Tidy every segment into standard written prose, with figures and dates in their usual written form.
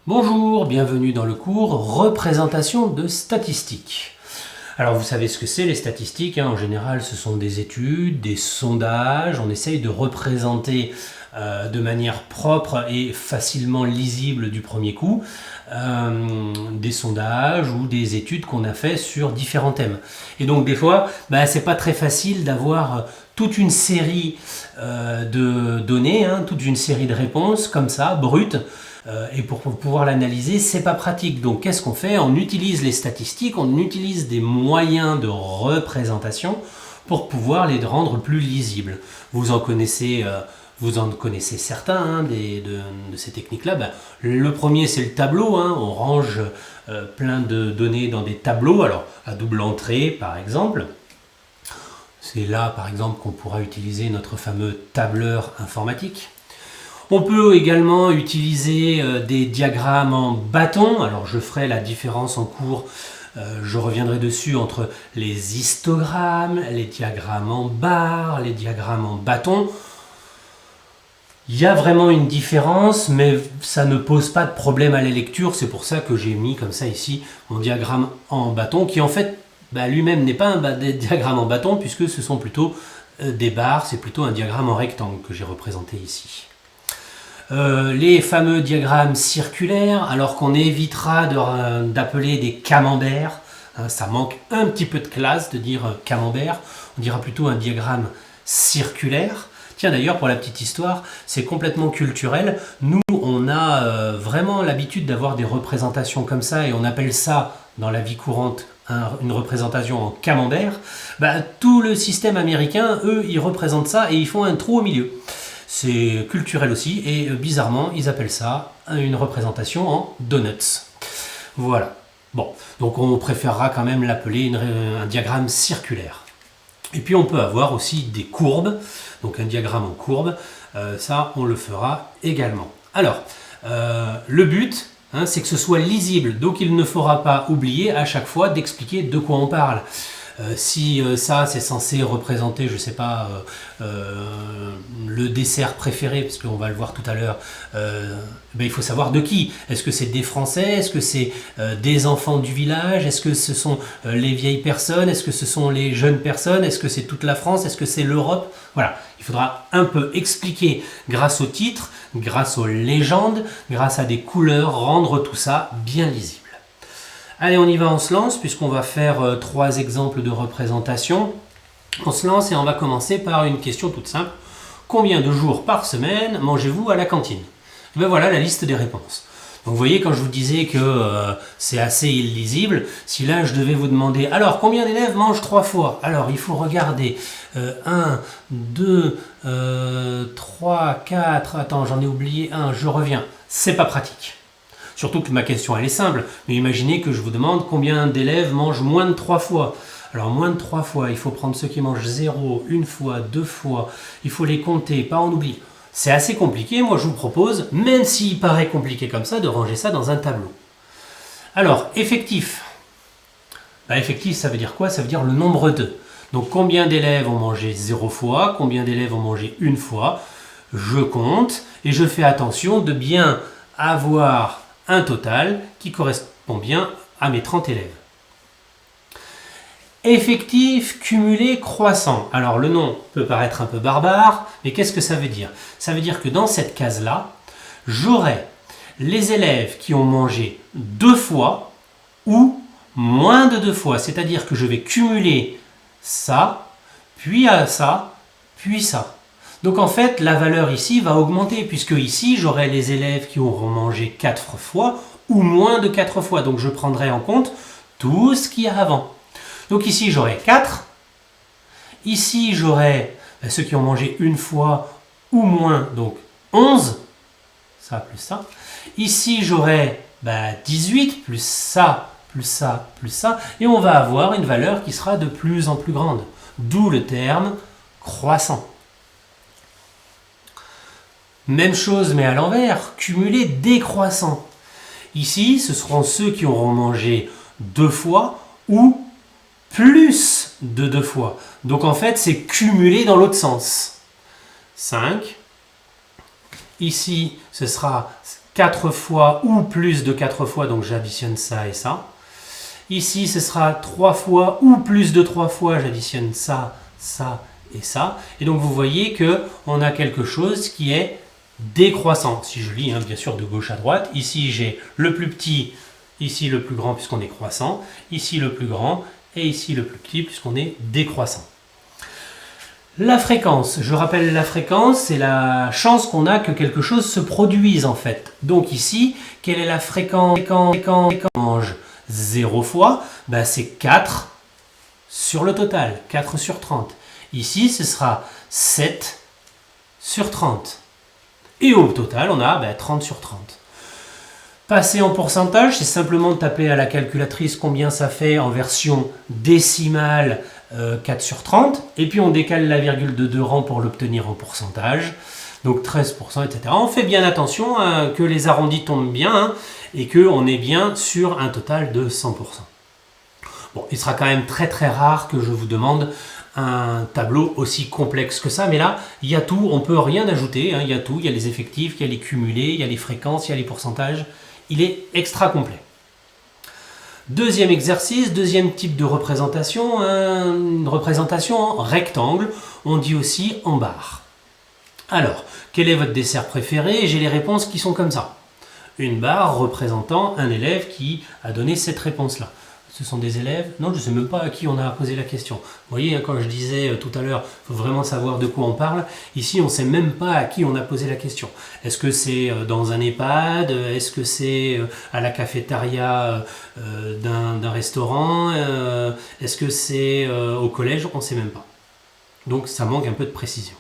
Bonjour, bienvenue dans le cours Représentation de statistiques. Alors vous savez ce que c'est les statistiques, en général ce sont des études, des sondages, on essaye de représenter de manière propre et facilement lisible du premier coup des sondages ou des études qu'on a fait sur différents thèmes. Et donc des fois, c'est pas très facile d'avoir toute une série de données, toute une série de réponses comme ça, brutes. Et pour pouvoir l'analyser, c'est pas pratique. Donc qu'est-ce qu'on fait? On utilise les statistiques, on utilise des moyens de représentation pour pouvoir les rendre plus lisibles. Vous en connaissez certains de ces techniques-là. Le premier, c'est le tableau. On range plein de données dans des tableaux, alors à double entrée par exemple. C'est là par exemple qu'on pourra utiliser notre fameux tableur informatique. On peut également utiliser des diagrammes en bâton. Alors je ferai la différence en cours, je reviendrai dessus entre les histogrammes, les diagrammes en barres, les diagrammes en bâton. Il y a vraiment une différence, mais ça ne pose pas de problème à la lecture. C'est pour ça que j'ai mis comme ça ici mon diagramme en bâton, qui en fait lui-même n'est pas un diagramme en bâton, puisque ce sont plutôt des barres, c'est plutôt un diagramme en rectangle que j'ai représenté ici. Les fameux diagrammes circulaires, alors qu'on évitera d'appeler des camemberts, ça manque un petit peu de classe de dire camembert, on dira plutôt un diagramme circulaire. Tiens, d'ailleurs, pour la petite histoire, c'est complètement culturel. Nous, on a vraiment l'habitude d'avoir des représentations comme ça, et on appelle ça, dans la vie courante, une représentation en camembert. Tout le système américain, eux, ils représentent ça et ils font un trou au milieu. C'est culturel aussi, et bizarrement, ils appellent ça une représentation en donuts. Voilà. Bon, donc on préférera quand même l'appeler un diagramme circulaire. Et puis on peut avoir aussi des courbes, donc un diagramme en courbe, ça on le fera également. Alors, le but, c'est que ce soit lisible, donc il ne faudra pas oublier à chaque fois d'expliquer de quoi on parle. Si ça c'est censé représenter, je sais pas, le dessert préféré, parce qu'on va le voir tout à l'heure, il faut savoir de qui. Est-ce que c'est des Français? Est-ce que c'est des enfants du village? Est-ce que ce sont les vieilles personnes? Est-ce que ce sont les jeunes personnes? Est-ce que c'est toute la France? Est-ce que c'est l'Europe? Voilà, il faudra un peu expliquer grâce au titre, grâce aux légendes, grâce à des couleurs, rendre tout ça bien lisible. Allez, on y va, on se lance, puisqu'on va faire 3 exemples de représentation. On se lance et on va commencer par une question toute simple. Combien de jours par semaine mangez-vous à la cantine? Et voilà la liste des réponses. Donc vous voyez, quand je vous disais que c'est assez illisible, si là je devais vous demander, alors combien d'élèves mangent 3 fois? Alors il faut regarder 1, 2, 3, 4, attends j'en ai oublié un, je reviens. C'est pas pratique. Surtout que ma question elle est simple, mais imaginez que je vous demande combien d'élèves mangent moins de 3 fois. Alors moins de 3 fois, il faut prendre ceux qui mangent 0, 1 fois, 2 fois, il faut les compter, pas en oublier. C'est assez compliqué, moi je vous propose, même s'il paraît compliqué comme ça, de ranger ça dans un tableau. Alors, effectif. Effectif, ça veut dire quoi? Ça veut dire le nombre de. Donc combien d'élèves ont mangé 0 fois, combien d'élèves ont mangé 1 fois. Je compte et je fais attention de bien avoir un total qui correspond bien à mes 30 élèves. Effectif cumulé croissant. Alors le nom peut paraître un peu barbare, mais qu'est-ce que ça veut dire? Ça veut dire que dans cette case-là, j'aurai les élèves qui ont mangé 2 fois ou moins de 2 fois. C'est-à-dire que je vais cumuler ça, puis ça, puis ça. Donc en fait, la valeur ici va augmenter, puisque ici, j'aurai les élèves qui auront mangé 4 fois ou moins de 4 fois. Donc je prendrai en compte tout ce qu'il y a avant. Donc ici, j'aurai 4. Ici, j'aurai ceux qui ont mangé 1 fois ou moins, donc 11. Ça plus ça. Ici, j'aurai 18, plus ça, plus ça, plus ça. Et on va avoir une valeur qui sera de plus en plus grande. D'où le terme croissant. Même chose, mais à l'envers, cumulé décroissant. Ici, ce seront ceux qui auront mangé 2 fois ou plus de 2 fois. Donc en fait, c'est cumulé dans l'autre sens. 5. Ici, ce sera 4 fois ou plus de 4 fois, donc j'additionne ça et ça. Ici, ce sera 3 fois ou plus de 3 fois, j'additionne ça, ça et ça. Et donc, vous voyez qu'on a quelque chose qui est décroissant. Si je lis, hein, bien sûr, de gauche à droite. Ici, j'ai le plus petit, ici le plus grand, puisqu'on est croissant. Ici, le plus grand, et ici, le plus petit, puisqu'on est décroissant. La fréquence, je rappelle la fréquence, c'est la chance qu'on a que quelque chose se produise en fait. Donc ici, quelle est la fréquence quand mange 0 fois, ben c'est 4 sur le total, 4 sur 30. Ici, ce sera 7 sur 30. Et au total, on a 30 sur 30. Passer en pourcentage, c'est simplement de taper à la calculatrice combien ça fait en version décimale 4 sur 30. Et puis on décale la virgule de 2 rangs pour l'obtenir en pourcentage. Donc 13%, etc. On fait bien attention que les arrondis tombent bien hein, et qu'on est bien sur un total de 100%. Bon, il sera quand même très très rare que je vous demande un tableau aussi complexe que ça, mais là, il y a tout, on ne peut rien ajouter, hein, il y a tout, il y a les effectifs, il y a les cumulés, il y a les fréquences, il y a les pourcentages, il est extra complet. Deuxième exercice, deuxième type de représentation, une représentation en rectangle, on dit aussi en barre. Alors, quel est votre dessert préféré? J'ai les réponses qui sont comme ça. Une barre représentant un élève qui a donné cette réponse-là. Ce sont des élèves? Non, je ne sais même pas à qui on a posé la question. Vous voyez, quand je disais tout à l'heure, il faut vraiment savoir de quoi on parle. Ici, on ne sait même pas à qui on a posé la question. Est-ce que c'est dans un EHPAD? Est-ce que c'est à la cafétéria d'un restaurant? Est-ce que c'est au collège? On ne sait même pas. Donc, ça manque un peu de précision.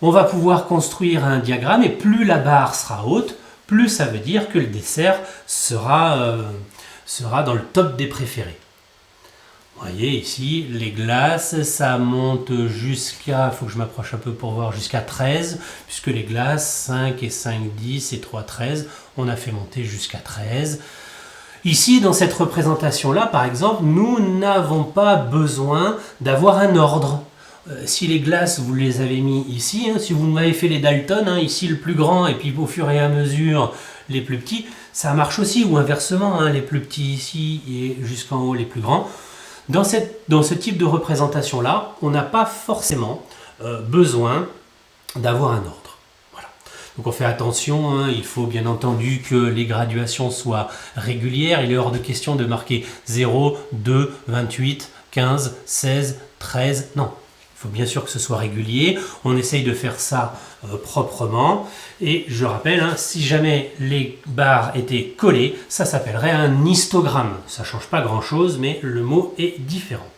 On va pouvoir construire un diagramme et plus la barre sera haute, plus ça veut dire que le dessert sera dans le top des préférés. Vous voyez ici, les glaces, ça monte jusqu'à, il faut que je m'approche un peu pour voir, jusqu'à 13, puisque les glaces, 5 et 5, 10 et 3, 13, on a fait monter jusqu'à 13. Ici, dans cette représentation-là, par exemple, nous n'avons pas besoin d'avoir un ordre. Si les glaces, vous les avez mis ici, hein, si vous m'avez fait les Dalton, hein, ici le plus grand et puis au fur et à mesure les plus petits, ça marche aussi, ou inversement, hein, les plus petits ici et jusqu'en haut les plus grands. Dans ce type de représentation-là, on n'a pas forcément besoin d'avoir un ordre. Voilà. Donc on fait attention, hein, il faut bien entendu que les graduations soient régulières. Il est hors de question de marquer 0, 2, 28, 15, 16, 13, non. Il faut bien sûr que ce soit régulier, on essaye de faire ça proprement et je rappelle, hein, si jamais les barres étaient collées, ça s'appellerait un histogramme. Ça ne change pas grand chose mais le mot est différent.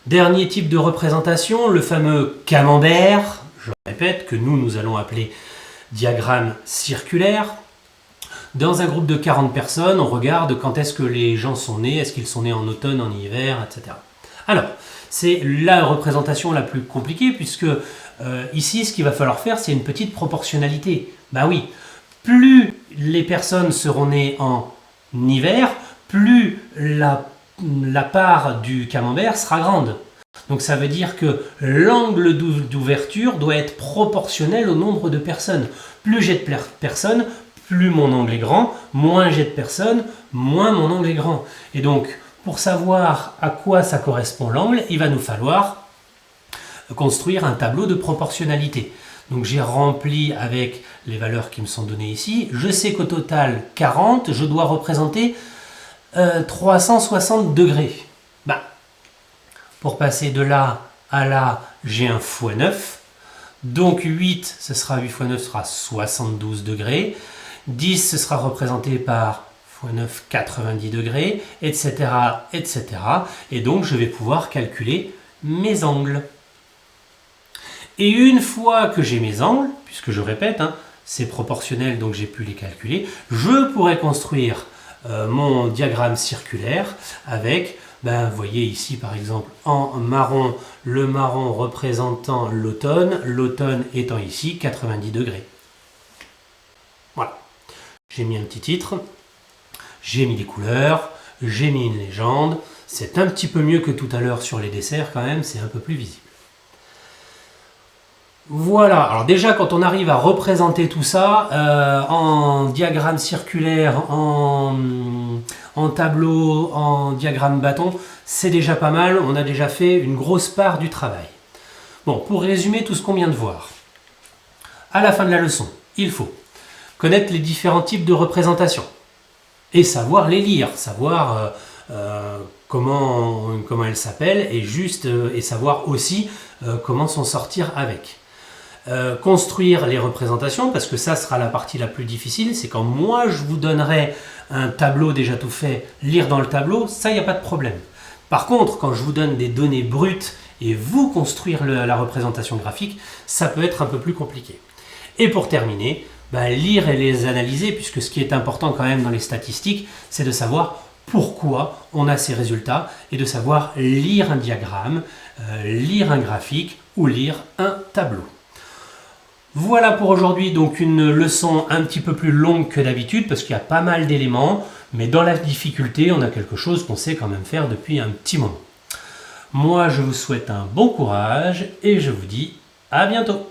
Dernier type de représentation, le fameux camembert, je répète que nous allons appeler diagramme circulaire. Dans un groupe de 40 personnes, on regarde quand est-ce que les gens sont nés, est-ce qu'ils sont nés en automne, en hiver, etc. Alors, c'est la représentation la plus compliquée puisque ici, ce qu'il va falloir faire, c'est une petite proportionnalité. Bah oui, plus les personnes seront nées en hiver, plus la part du camembert sera grande. Donc ça veut dire que l'angle d'ouverture doit être proportionnel au nombre de personnes. Plus j'ai de personnes, plus mon angle est grand, moins j'ai de personnes, moins mon angle est grand. Et donc, pour savoir à quoi ça correspond l'angle, il va nous falloir construire un tableau de proportionnalité. Donc j'ai rempli avec les valeurs qui me sont données ici. Je sais qu'au total 40, je dois représenter 360 degrés. Pour passer de là à là, j'ai un x 9. Donc 8, ce sera 8 x 9, ce sera 72 degrés. 10, ce sera représenté par x 9, 90 degrés, etc., etc. Et donc, je vais pouvoir calculer mes angles. Et une fois que j'ai mes angles, puisque je répète, hein, c'est proportionnel, donc j'ai pu les calculer, je pourrais construire mon diagramme circulaire avec, vous voyez ici par exemple en marron, le marron représentant l'automne, l'automne étant ici 90 degrés. Voilà. J'ai mis un petit titre, j'ai mis des couleurs, j'ai mis une légende. C'est un petit peu mieux que tout à l'heure sur les desserts quand même, c'est un peu plus visible. Voilà, alors déjà quand on arrive à représenter tout ça en diagramme circulaire, en tableau, en diagramme bâton, c'est déjà pas mal, on a déjà fait une grosse part du travail. Bon, pour résumer tout ce qu'on vient de voir, à la fin de la leçon, il faut connaître les différents types de représentations et savoir les lire, savoir comment elles s'appellent et savoir aussi comment s'en sortir avec. Construire les représentations, parce que ça sera la partie la plus difficile, c'est quand moi je vous donnerai un tableau déjà tout fait, lire dans le tableau, ça il n'y a pas de problème. Par contre, quand je vous donne des données brutes et vous construire la représentation graphique, ça peut être un peu plus compliqué. Et pour terminer, lire et les analyser, puisque ce qui est important quand même dans les statistiques, c'est de savoir pourquoi on a ces résultats et de savoir lire un diagramme, lire un graphique ou lire un tableau. Voilà pour aujourd'hui, donc une leçon un petit peu plus longue que d'habitude parce qu'il y a pas mal d'éléments, mais dans la difficulté, on a quelque chose qu'on sait quand même faire depuis un petit moment. Moi, je vous souhaite un bon courage et je vous dis à bientôt.